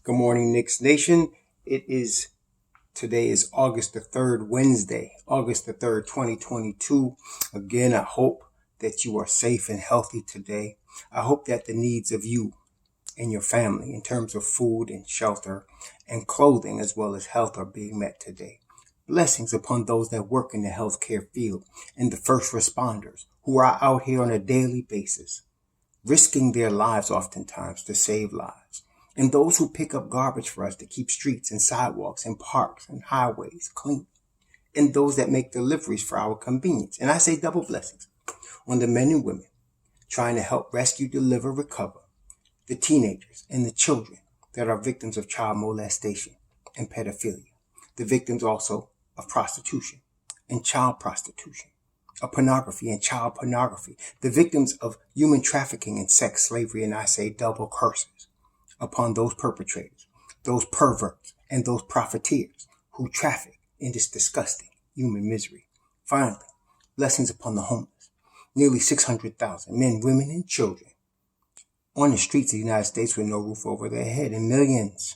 Good morning, Knicks Nation. Today is August the 3rd, Wednesday, August the 3rd, 2022. Again, I hope that you are safe and healthy today. I hope that the needs of you and your family in terms of food and shelter and clothing as well as health are being met today. Blessings upon those that work in the healthcare field and the first responders who are out here on a daily basis, risking their lives oftentimes to save lives. And those who pick up garbage for us to keep streets and sidewalks and parks and highways clean. And those that make deliveries for our convenience. And I say double blessings on the men and women trying to help rescue, deliver, recover the teenagers and the children that are victims of child molestation and pedophilia. The victims also of prostitution and child prostitution, of pornography and child pornography. The victims of human trafficking and sex slavery. And I say double curses upon those perpetrators, those perverts, and those profiteers who traffic in this disgusting human misery. Finally, blessings upon the homeless. Nearly 600,000 men, women, and children on the streets of the United States with no roof over their head, and millions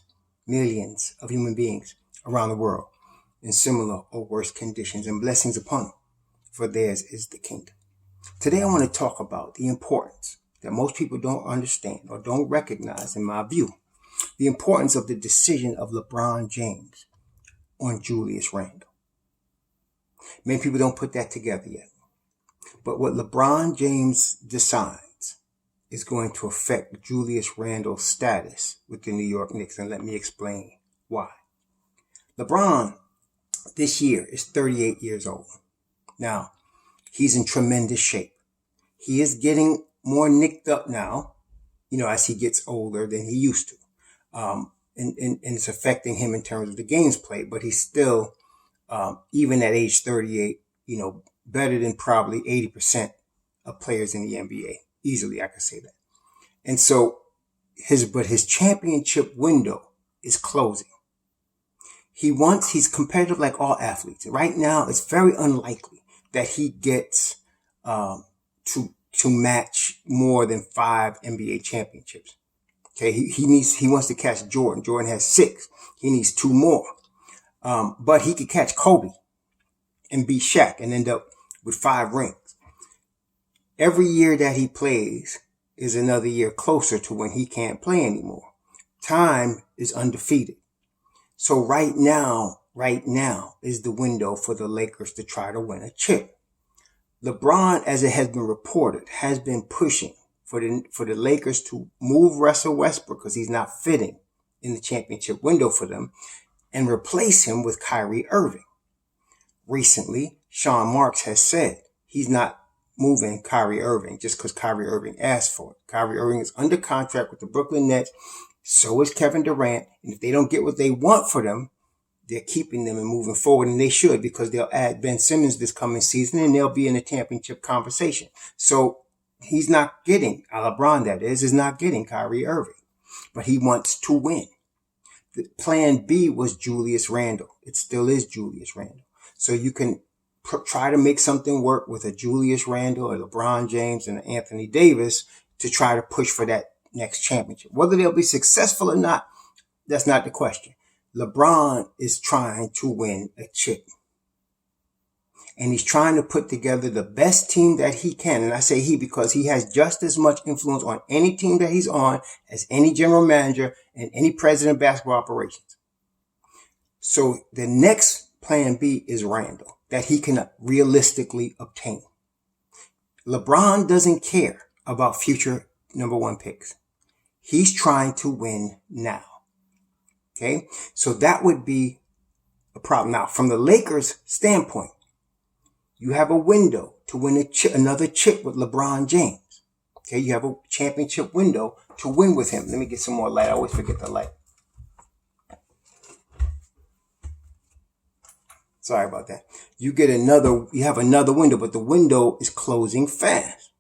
of human beings around the world in similar or worse conditions, and blessings upon them, for theirs is the kingdom. Today I want to talk about the importance that most people don't understand or don't recognize, in my view, the importance of the decision of LeBron James on Julius Randle. Many people don't put that together yet. But what LeBron James decides is going to affect Julius Randle's status with the New York Knicks, and let me explain why. LeBron this year is 38 years old. Now, he's in tremendous shape. He is getting more nicked up now, as he gets older than he used to. And it's affecting him in terms of the games played, but he's still, even at age 38, better than probably 80% of players in the NBA. Easily, I could say that. And so his championship window is closing. He's competitive like all athletes. Right now, it's very unlikely that he gets, to match more than 5 NBA championships. Okay, he wants to catch Jordan. Jordan has 6. He needs 2 more. But he could catch Kobe and beat Shaq and end up with 5 rings. Every year that he plays is another year closer to when he can't play anymore. Time is undefeated. So right now is the window for the Lakers to try to win a chip. LeBron, as it has been reported, has been pushing for the Lakers to move Russell Westbrook because he's not fitting in the championship window for them, and replace him with Kyrie Irving. Recently, Sean Marks has said he's not moving Kyrie Irving just because Kyrie Irving asked for it. Kyrie Irving is under contract with the Brooklyn Nets. So is Kevin Durant. And if they don't get what they want for them, they're keeping them and moving forward, and they should, because they'll add Ben Simmons this coming season and they'll be in the championship conversation. So he's not getting, LeBron that is not getting Kyrie Irving, but he wants to win. The plan B was Julius Randle. It still is Julius Randle. So you can try to make something work with a Julius Randle or LeBron James and Anthony Davis to try to push for that next championship. Whether they'll be successful or not, that's not the question. LeBron is trying to win a chip. And he's trying to put together the best team that he can. And I say he because he has just as much influence on any team that he's on as any general manager and any president of basketball operations. So the next plan B is Randle, that he can realistically obtain. LeBron doesn't care about future number 1 picks. He's trying to win now. Okay, so that would be a problem. Now, from the Lakers' standpoint, you have a window to win another chip with LeBron James. Okay, you have a championship window to win with him. Let me get some more light. I always forget the light. Sorry about that. You have another window, but the window is closing fast.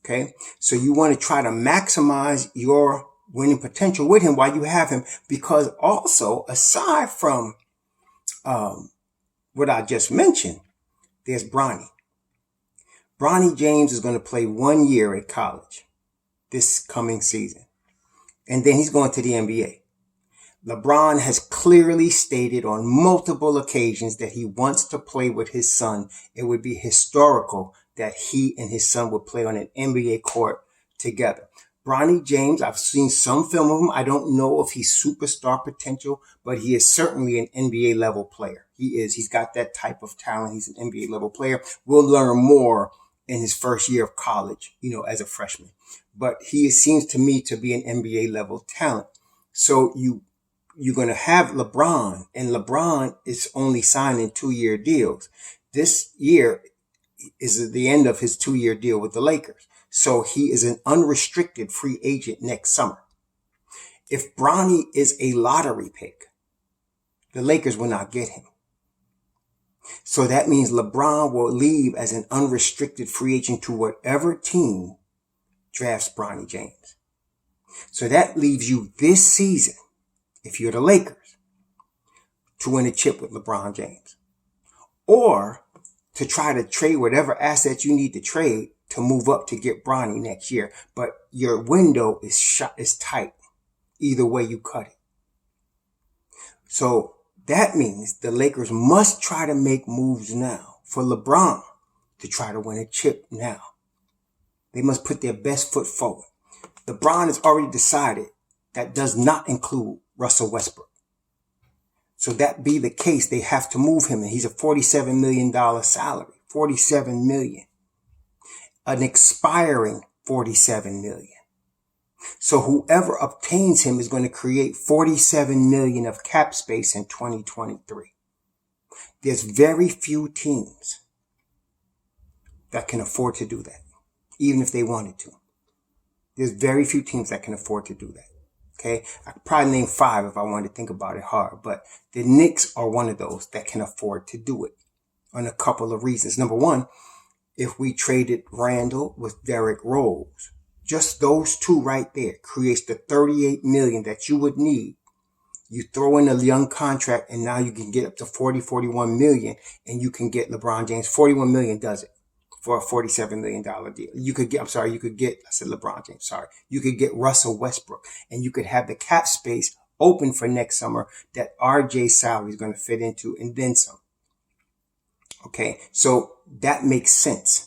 Okay, so you want to try to maximize your winning potential with him while you have him, because also, aside from what I just mentioned, there's Bronny. Bronny James is going to play 1 year at college this coming season. And then he's going to the NBA. LeBron has clearly stated on multiple occasions that he wants to play with his son. It would be historical that he and his son would play on an NBA court together. Bronny James, I've seen some film of him. I don't know if he's superstar potential, but he is certainly an NBA level player. He is. He's got that type of talent. He's an NBA level player. We'll learn more in his first year of college, as a freshman. But he seems to me to be an NBA level talent. So you're going to have LeBron, and LeBron is only signing 2-year deals. This year is the end of his 2-year deal with the Lakers. So he is an unrestricted free agent next summer. If Bronny is a lottery pick, the Lakers will not get him. So that means LeBron will leave as an unrestricted free agent to whatever team drafts Bronny James. So that leaves you this season, if you're the Lakers, to win a chip with LeBron James. Or to try to trade whatever assets you need to trade to move up to get Bronny next year. But your window is tight. Either way you cut it. So that means the Lakers must try to make moves now for LeBron to try to win a chip now. They must put their best foot forward. LeBron has already decided that does not include Russell Westbrook. So that be the case, they have to move him. And he's a $47 million salary. $47 million. An expiring $47 million. So whoever obtains him is going to create $47 million of cap space in 2023. There's very few teams that can afford to do that, even if they wanted to. There's very few teams that can afford to do that. Okay, I could probably name 5 if I wanted to think about it hard, but the Knicks are one of those that can afford to do it on a couple of reasons. Number one, if we traded Randle with Derrick Rose, just those two right there creates the $38 million that you would need. You throw in a young contract and now you can get up to $41 million and you can get LeBron James. $41 million does it for a $47 million deal. You could get LeBron James, You could get Russell Westbrook and you could have the cap space open for next summer that RJ's salary is going to fit into and then some. Okay, so that makes sense.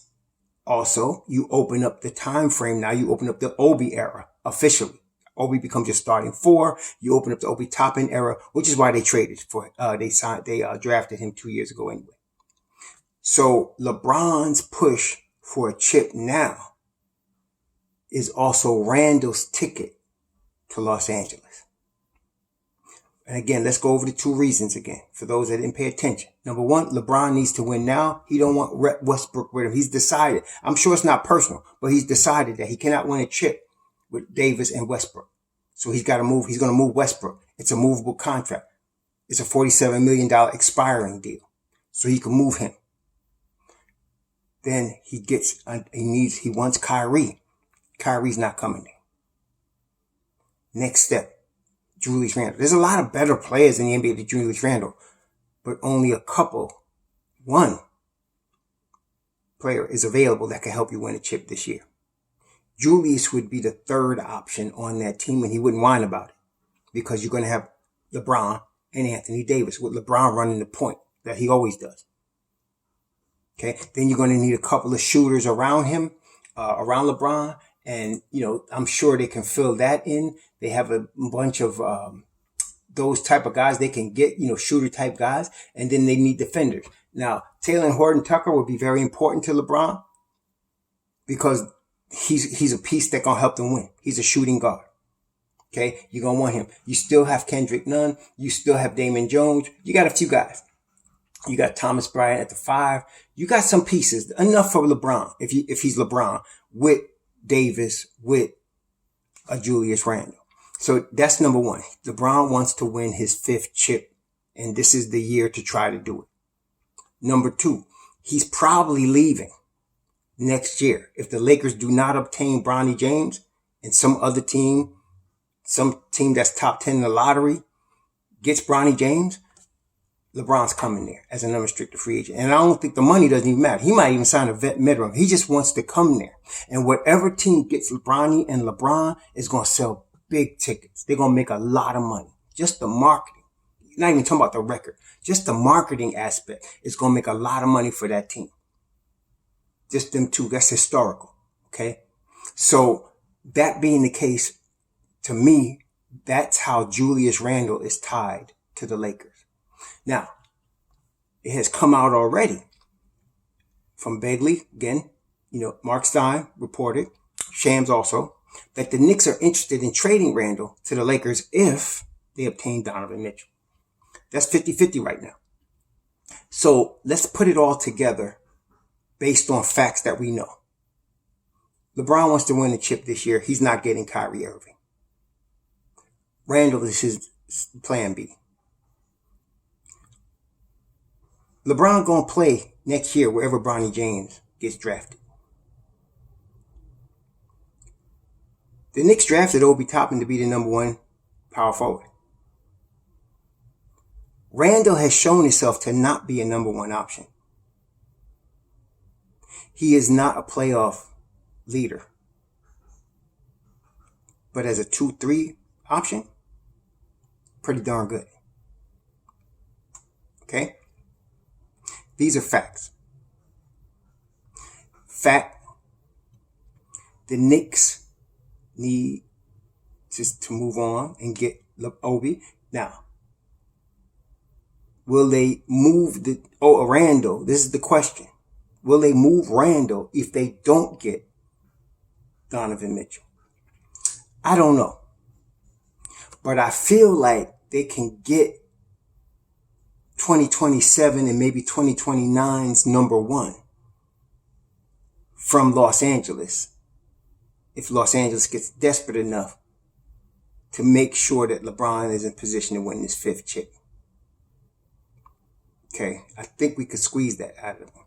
Also, you open up the time frame. Now you open up the Obi era officially. Obi becomes your starting 4. You open up the Obi Toppin era, which is why they traded for. They drafted him 2 years ago anyway. So LeBron's push for a chip now is also Randle's ticket to Los Angeles. And again, let's go over the 2 reasons again for those that didn't pay attention. Number 1, LeBron needs to win now. He don't want Westbrook with him. He's decided. I'm sure it's not personal, but he's decided that he cannot win a chip with Davis and Westbrook. So he's got to move. He's going to move Westbrook. It's a movable contract. It's a $47 million expiring deal. So he can move him. Then he wants Kyrie. Kyrie's not coming there. Next step. Julius Randle. There's a lot of better players in the NBA than Julius Randle, but only one player is available that can help you win a chip this year. Julius would be the 3rd option on that team, and he wouldn't whine about it because you're going to have LeBron and Anthony Davis with LeBron running the point that he always does. Okay. Then you're going to need a couple of shooters around him, around LeBron. And, I'm sure they can fill that in. They have a bunch of those type of guys they can get, shooter type guys. And then they need defenders. Now, Taylor Horton-Tucker will be very important to LeBron because he's a piece that going to help them win. He's a shooting guard. Okay. You're going to want him. You still have Kendrick Nunn. You still have Damon Jones. You got a few guys. You got Thomas Bryant at the 5. You got some pieces enough for LeBron. If he's LeBron with Davis, with a Julius Randle. So that's number 1. LeBron wants to win his 5th chip, and this is the year to try to do it. Number 2, he's probably leaving next year. If the Lakers do not obtain Bronny James and some team that's top 10 in the lottery gets Bronny James, LeBron's coming there as an unrestricted free agent. And I don't think the money doesn't even matter. He might even sign a vet minimum. He just wants to come there. And whatever team gets Bronny and LeBron is going to sell big tickets. They're going to make a lot of money. Just the marketing. Not even talking about the record. Just the marketing aspect is going to make a lot of money for that team. Just them two. That's historical. Okay. So that being the case, to me, that's how Julius Randle is tied to the Lakers. Now, it has come out already from Begley, again, Mark Stein reported, Shams also, that the Knicks are interested in trading Randle to the Lakers if they obtain Donovan Mitchell. That's 50-50 right now. So let's put it all together based on facts that we know. LeBron wants to win the chip this year. He's not getting Kyrie Irving. Randle is his plan B. LeBron going to play next year wherever Bronny James gets drafted. The Knicks drafted Obi Toppin to be the number one power forward. Randle has shown himself to not be a number one option. He is not a playoff leader. But as a 2-3 option, pretty darn good. Okay? These are facts. Fact, the Knicks need to move on and get Obi. Now, will they move Randle? This is the question. Will they move Randle if they don't get Donovan Mitchell? I don't know. But I feel like they can get 2027 and maybe 2029's number one from Los Angeles. If Los Angeles gets desperate enough to make sure that LeBron is in position to win this fifth chip. Okay, I think we could squeeze that out of him.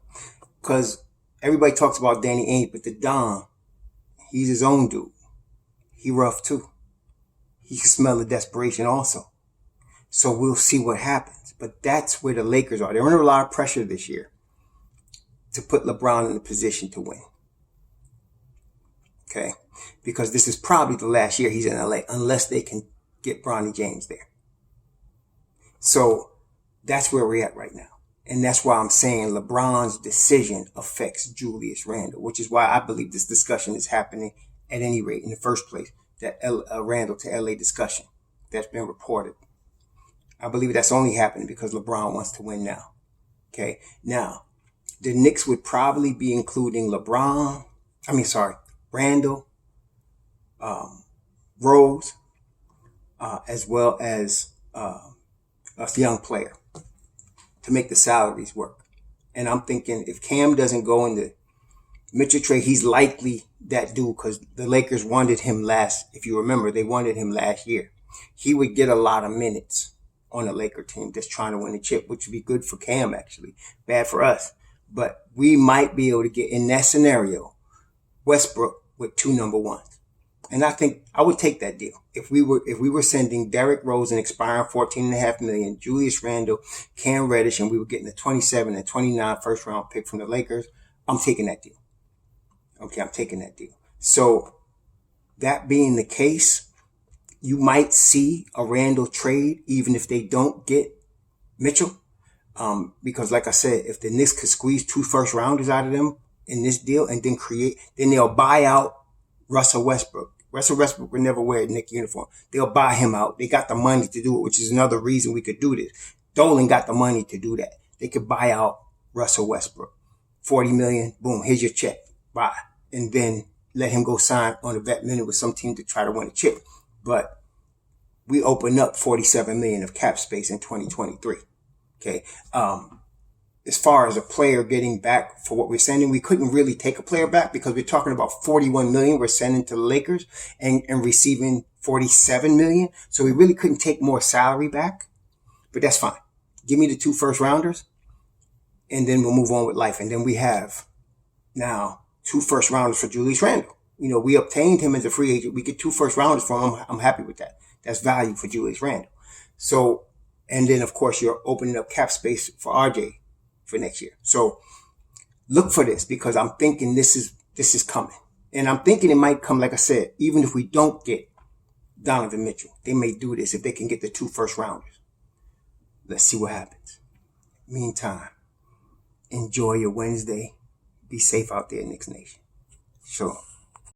Because everybody talks about Danny Ainge, but the Don, he's his own dude. He rough too. He can smell the desperation also. So we'll see what happens. But that's where the Lakers are. They're under a lot of pressure this year to put LeBron in a position to win. Okay? Because this is probably the last year he's in LA unless they can get Bronny James there. So that's where we're at right now. And that's why I'm saying LeBron's decision affects Julius Randle, which is why I believe this discussion is happening at any rate in the first place, that Randle to LA discussion that's been reported. I believe that's only happening because LeBron wants to win now. Okay. Now, the Knicks would probably be including Randle, Rose, as well as a young player to make the salaries work. And I'm thinking if Cam doesn't go in the Mitchell trade, he's likely that dude because the Lakers wanted him if you remember, they wanted him last year. He would get a lot of minutes on a Laker team that's trying to win a chip, which would be good for Cam actually, bad for us. But we might be able to get in that scenario, Westbrook with 2 number ones. And I think I would take that deal. If we were sending Derrick Rose an expiring $14.5 million, Julius Randle, Cam Reddish, and we were getting a 27 and 29 first round pick from the Lakers, I'm taking that deal. Okay, I'm taking that deal. So that being the case, you might see a Randle trade even if they don't get Mitchell. Because like I said, if the Knicks could squeeze 2 first rounders out of them in this deal and then they'll buy out Russell Westbrook. Russell Westbrook would never wear a Knick uniform. They'll buy him out. They got the money to do it, which is another reason we could do this. Dolan got the money to do that. They could buy out Russell Westbrook. $40 million, boom, here's your check. Bye. And then let him go sign on a vet minute with some team to try to win a chip. But we open up $47 million of cap space in 2023. Okay. As far as a player getting back for what we're sending, we couldn't really take a player back because we're talking about $41 million we're sending to the Lakers and receiving $47 million. So we really couldn't take more salary back, but that's fine. Give me the 2 first rounders and then we'll move on with life. And then we have now 2 first rounders for Julius Randle. We obtained him as a free agent. We get 2 first rounders from him. I'm happy with that. That's value for Julius Randle. So, and then of course you're opening up cap space for RJ for next year. So look for this because I'm thinking this is coming. And I'm thinking it might come, like I said, even if we don't get Donovan Mitchell. They may do this if they can get the 2 first rounders. Let's see what happens. Meantime, enjoy your Wednesday. Be safe out there, Knicks Nation. Sure.